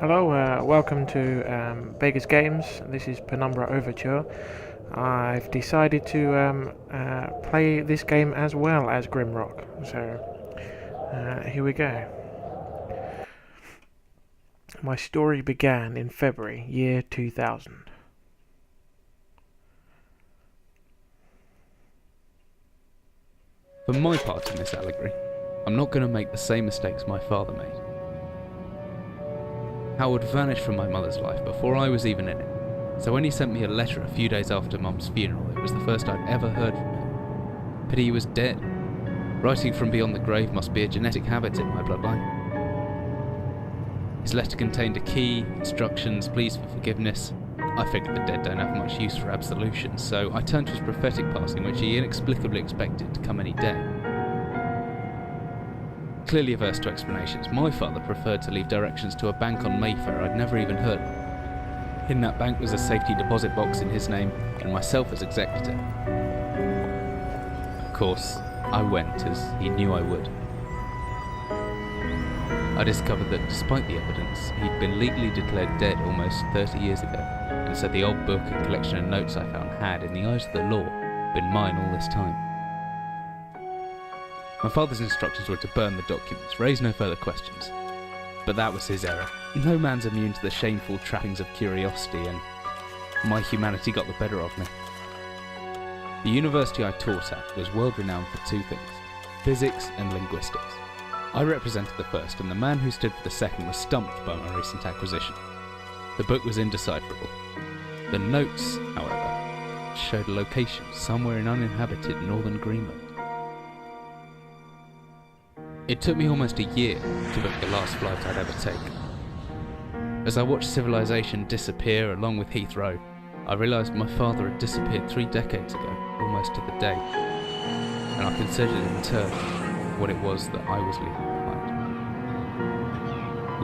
Hello, welcome to Vegas Games. This is Penumbra Overture. I've decided to play this game as well as Grimrock, so here we go. My story began in February, year 2000. For my part in this allegory, I'm not going to make the same mistakes my father made. Howard vanished from my mother's life before I was even in it, so when he sent me a letter a few days after Mum's funeral, it was the first I'd ever heard from him. Pity he was dead. Writing from beyond the grave must be a genetic habit in my bloodline. His letter contained a key, instructions, pleas for forgiveness. I figured the dead don't have much use for absolution, so I turned to his prophetic passing, which he inexplicably expected to come any day. Clearly averse to explanations, my father preferred to leave directions to a bank on Mayfair I'd never even heard of. In that bank was a safety deposit box in his name, and myself as executor. Of course, I went, as he knew I would. I discovered that despite the evidence, he'd been legally declared dead almost 30 years ago, and so the old book and collection of notes I found had, in the eyes of the law, been mine all this time. My father's instructions were to burn the documents, raise no further questions. But that was his error. No man's immune to the shameful trappings of curiosity, and my humanity got the better of me. The university I taught at was world renowned for two things: physics and linguistics. I represented the first, and the man who stood for the second was stumped by my recent acquisition. The book was indecipherable. The notes, however, showed a location somewhere in uninhabited northern Greenland. It took me almost a year to book the last flight I'd ever take. As I watched civilization disappear along with Heathrow, I realised my father had disappeared 3 decades ago, almost to the day, and I considered in turn what it was that I was leaving behind.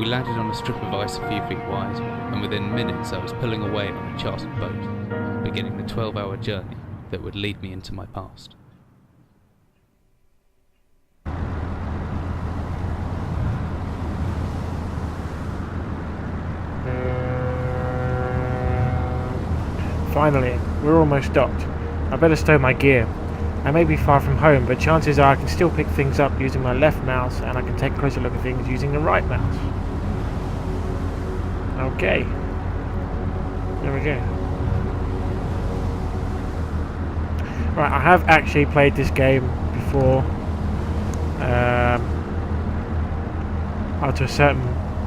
We landed on a strip of ice a few feet wide, and within minutes I was pulling away on a chartered boat, beginning the 12-hour journey that would lead me into my past. Finally, we're almost docked. I better stow my gear. I may be far from home, but chances are I can still pick things up using my left mouse, and I can take a closer look at things using the right mouse. Okay. There we go. Right, I have actually played this game before. Up to a certain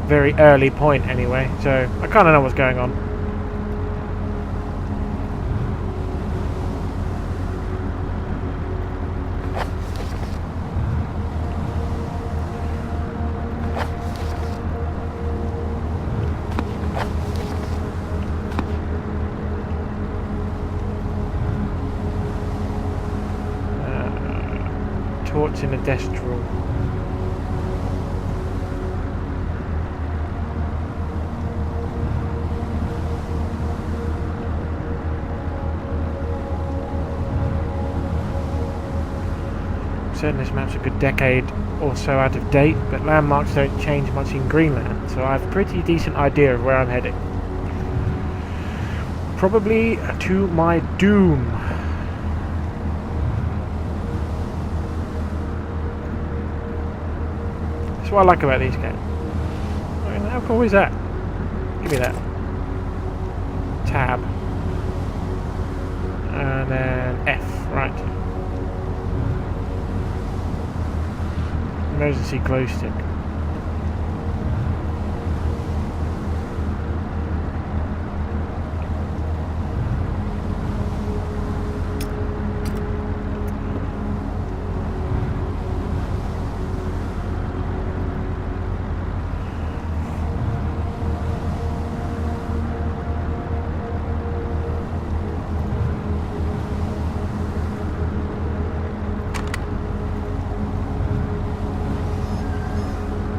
very early point anyway, so I kind of know what's going on. Torch in a desk drawer. Certain this map's a good decade or so out of date, but landmarks don't change much in Greenland, so I have a pretty decent idea of where I'm heading. Probably to my doom. That's what I like about these games. I mean, how cool is that? Give me that. Tab. And then F, right. Emergency glow stick.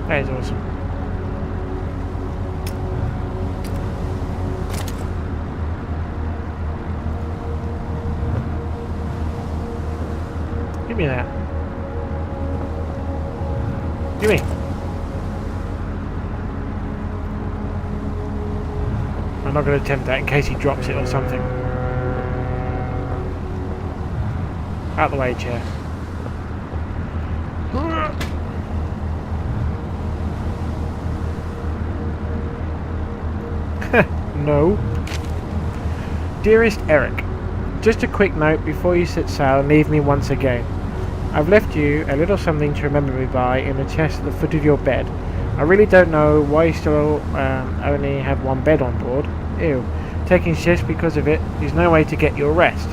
That is awesome. Give me that. Give me. I'm not going to attempt that in case he drops it or something. Out the way, chair. No. Dearest Eric, just a quick note before you set sail and leave me once again. I've left you a little something to remember me by in the chest at the foot of your bed. I really don't know why you still only have one bed on board. Ew. Taking shifts because of it is no way to get your rest.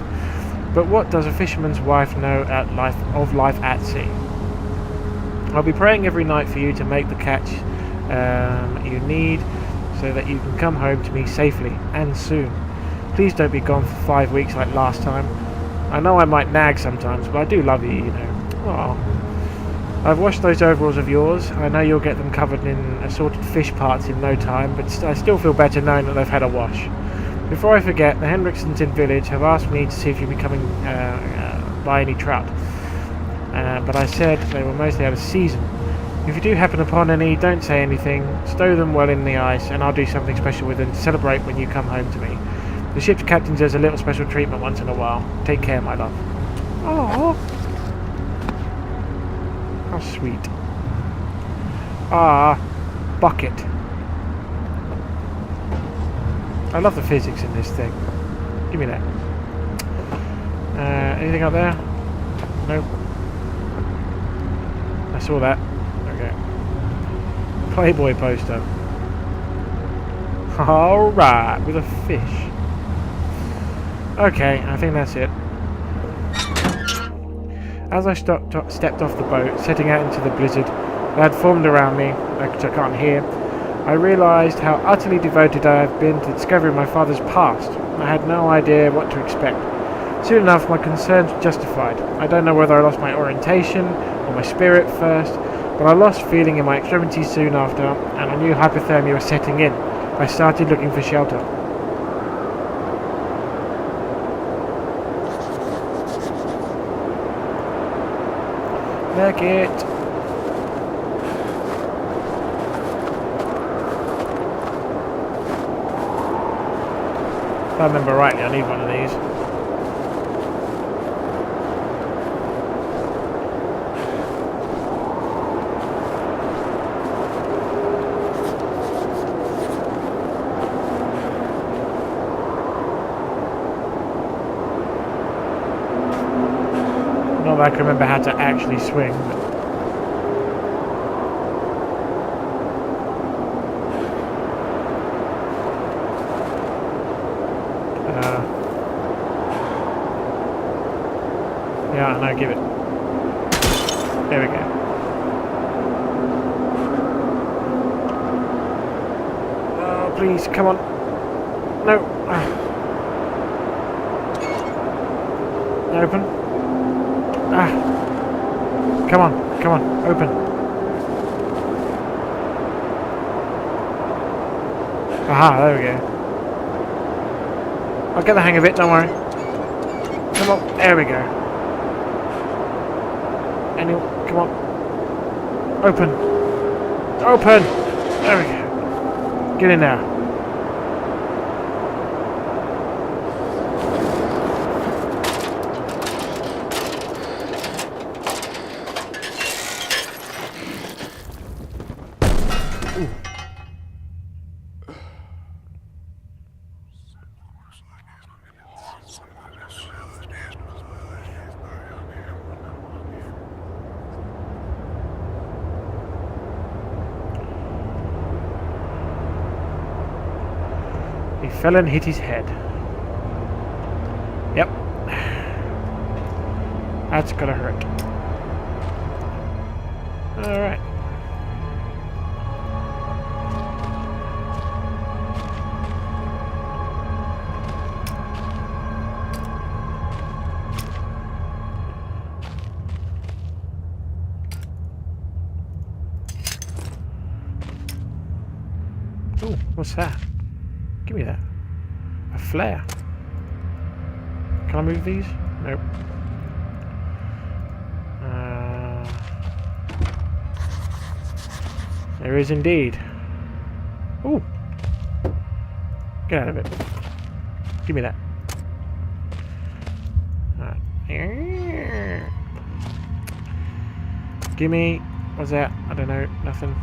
But what does a fisherman's wife know of life at sea? I'll be praying every night for you to make the catch you need so that you can come home to me safely and soon. Please don't be gone for 5 weeks like last time. I know I might nag sometimes, but I do love you, you know. Aww. I've washed those overalls of yours. I know you'll get them covered in assorted fish parts in no time, but I still feel better knowing that they've had a wash. Before I forget, the Hendricksons in village have asked me to see if you'll be coming by any trout. But I said they were mostly out of season. If you do happen upon any, don't say anything. Stow them well in the ice, and I'll do something special with them to celebrate when you come home to me. The ship's captain does a little special treatment once in a while. Take care, my love. Oh, how sweet. Ah, bucket. I love the physics in this thing. Give me that. Anything up there? Nope. I saw that. Okay. Playboy poster. Alright, with a fish. Okay, I think that's it. As I stepped off the boat, setting out into the blizzard that had formed around me, which I can't hear, I realised how utterly devoted I have been to discovering my father's past. I had no idea what to expect. Soon enough, my concerns were justified. I don't know whether I lost my orientation or my spirit first, but I lost feeling in my extremities soon after, and I knew hypothermia was setting in. I started looking for shelter. Back it. If I remember rightly, I need one of these. Not that I can remember how to actually swing, but yeah, no, give it. There we go. Oh, please, come on. No. Open. Come on, open. Aha, there we go. I'll get the hang of it, don't worry. Come on, there we go. Come on. Open. Open! There we go. Get in there. He fell and hit his head. Yep. That's gonna hurt. Alright. Oh, what's that? Give me that. A flare. Can I move these? Nope. There is indeed. Ooh. Get out of it. Give me that. Alright. Gimme. What's that? I don't know. Nothing.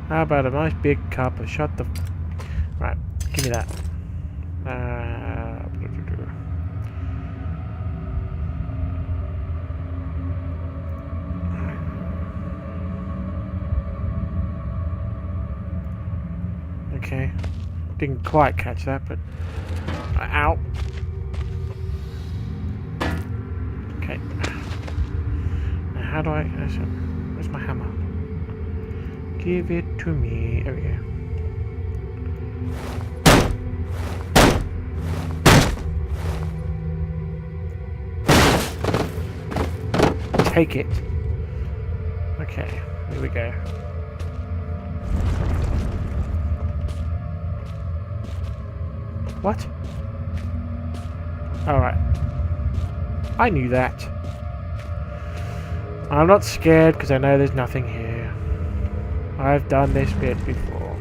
How about a nice big cup of shut the... Right. Give me that. Okay. Didn't quite catch that, but... Ow! Okay. Now how do I... Where's my hammer? Give it to me. There we go. Take it. Okay, here we go. What? Alright. I knew that. I'm not scared because I know there's nothing here. I've done this bit before.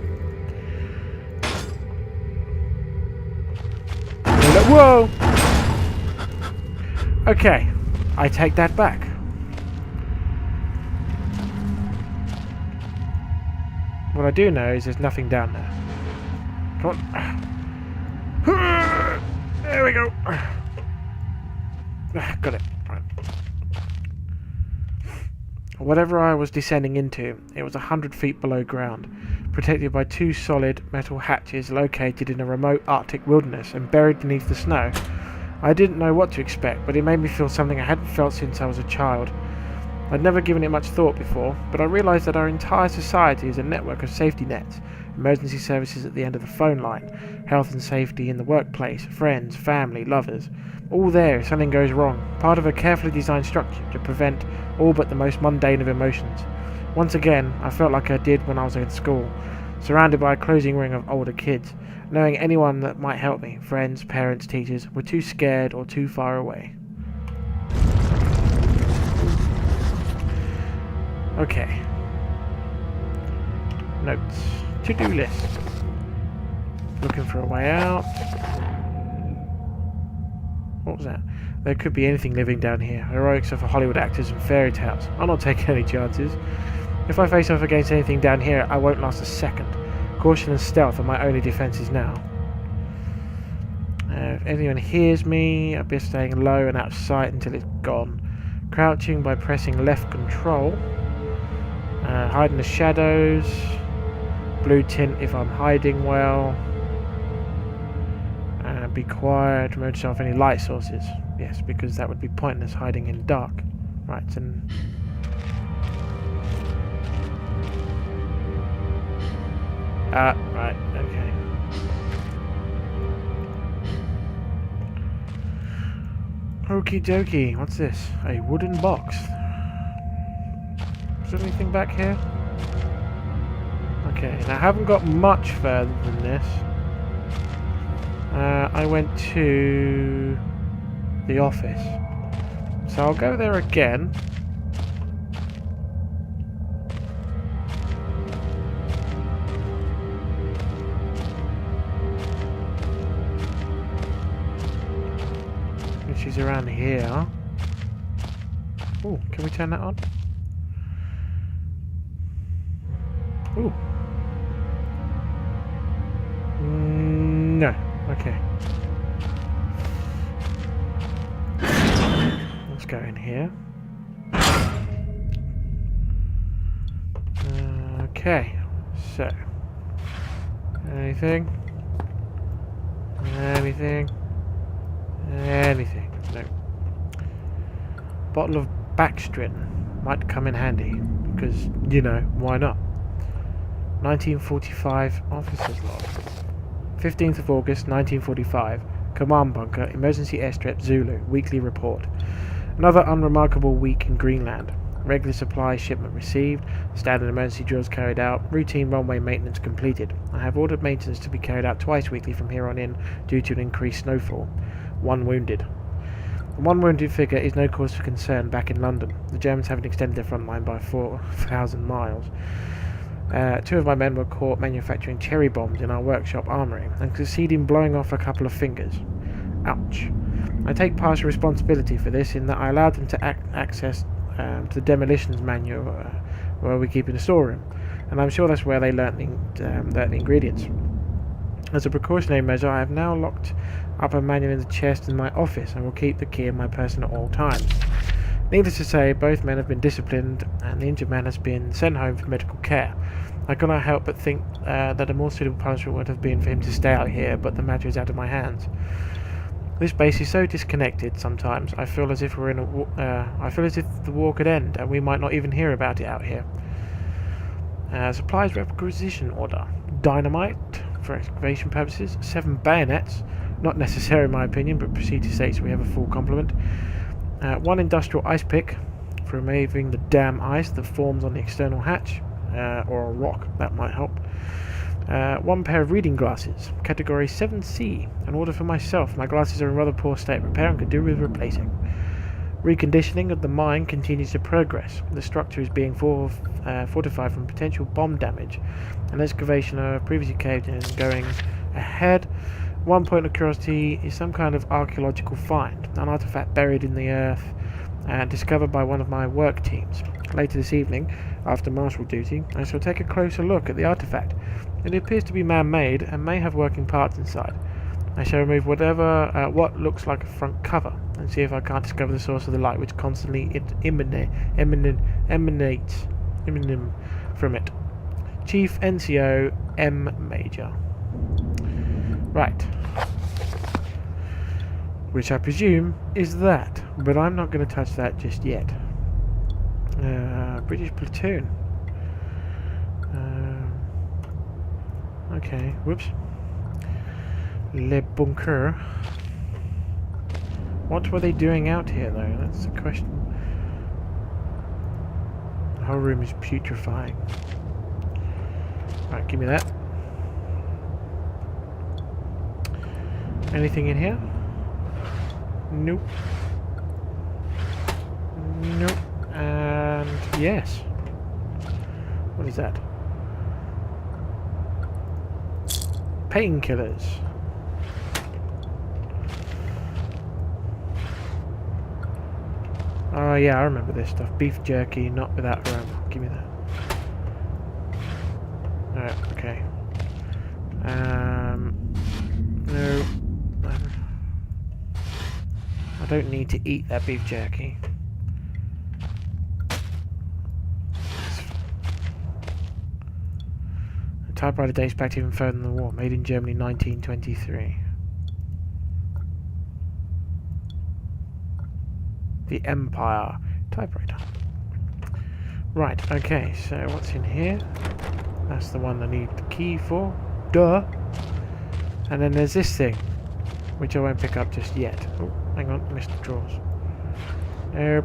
Whoa! Okay, I take that back. What I do know is there's nothing down there. Come on. There we go. Got it. Right. Whatever I was descending into, it was 100 feet below ground, protected by two solid metal hatches located in a remote Arctic wilderness and buried beneath the snow. I didn't know what to expect, but it made me feel something I hadn't felt since I was a child. I'd never given it much thought before, but I realised that our entire society is a network of safety nets, emergency services at the end of the phone line, health and safety in the workplace, friends, family, lovers, all there if something goes wrong, part of a carefully designed structure to prevent all but the most mundane of emotions. Once again, I felt like I did when I was in school, surrounded by a closing ring of older kids, knowing anyone that might help me, friends, parents, teachers, were too scared or too far away. Okay. Notes. To-do list. Looking for a way out. What was that? There could be anything living down here. Heroics are for Hollywood actors and fairy tales. I'm not taking any chances. If I face off against anything down here, I won't last a second. Caution and stealth are my only defences now. If anyone hears me, I'll be staying low and out of sight until it's gone. Crouching by pressing left control. Hide in the shadows. Blue tint if I'm hiding well. Be quiet. Remove yourself any light sources. Yes, because that would be pointless hiding in dark. Right, and... right, okay. Okie dokie, what's this? A wooden box. Is there anything back here? Okay, now I haven't got much further than this. I went to the office. So I'll go there again. She's around here. Oh, can we turn that on? Ooh. No. Okay. Let's go in here. Okay. So. Anything? Anything? Anything? No. Bottle of Baxtrin might come in handy because, you know, why not? 1945 officer's log. 15th of August 1945. Command bunker, emergency airstrip Zulu, weekly report. Another unremarkable week in Greenland. Regular supply shipment received, standard emergency drills carried out, routine runway maintenance completed. I have ordered maintenance to be carried out twice weekly from here on in due to an increased snowfall. 1 wounded. One wounded figure is no cause for concern back in London. The Germans haven't extended their front line by 4,000 miles. 2 of my men were caught manufacturing cherry bombs in our workshop armoury and succeeded in blowing off a couple of fingers. Ouch. I take partial responsibility for this in that I allowed them to access to the demolitions manual where we keep in the storeroom, and I'm sure that's where they learnt the ingredients. As a precautionary measure, I have now locked up a manual in the chest in my office and will keep the key in my person at all times. Needless to say, both men have been disciplined and the injured man has been sent home for medical care. I cannot help but think that a more suitable punishment would have been for him to stay out here, but the matter is out of my hands. This base is so disconnected sometimes. I feel as if the war could end and we might not even hear about it out here. Supplies requisition order: dynamite for excavation purposes, 7 bayonets, not necessary in my opinion, but procedure states we have a full complement. 1 industrial ice pick for removing the damn ice that forms on the external hatch, or a rock, that might help. 1 pair of reading glasses, category 7C, an order for myself. My glasses are in rather poor state of repair and could do with replacing. Reconditioning of the mine continues to progress. The structure is being fortified from potential bomb damage. An excavation of previously caved in going ahead. 1 point of curiosity is some kind of archaeological find, an artifact buried in the earth and discovered by one of my work teams. Later this evening, after marshal duty, I shall take a closer look at the artifact. It appears to be man-made and may have working parts inside. I shall remove what looks like a front cover and see if I can't discover the source of the light which constantly emanates from it. Chief NCO M. Major. Right. Which I presume is that, but I'm not going to touch that just yet. British platoon. Okay, whoops. Le Bunker. What were they doing out here, though? That's the question. The whole room is putrefying. Right, give me that. Anything in here? Nope. Nope. And yes. What is that? Painkillers. Oh yeah, I remember this stuff. Beef jerky, not without aroma. Give me that. Alright, okay. No. I don't need to eat that beef jerky. The typewriter dates back even further than the war. Made in Germany 1923. The Empire typewriter. Right, okay, so what's in here? That's the one I need the key for. Duh! And then there's this thing, which I won't pick up just yet. Oh, hang on, missed the drawers. Nope.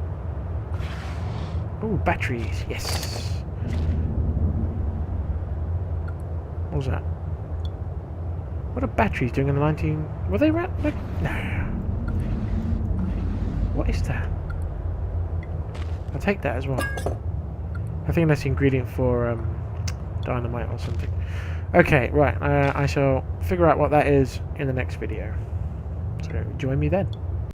Oh, batteries, yes! What was that? What are batteries doing in the 19... Were they rat... Like, no. What is that? I'll take that as well. I think that's the ingredient for dynamite or something. Okay, right. I shall figure out what that is in the next video. So join me then.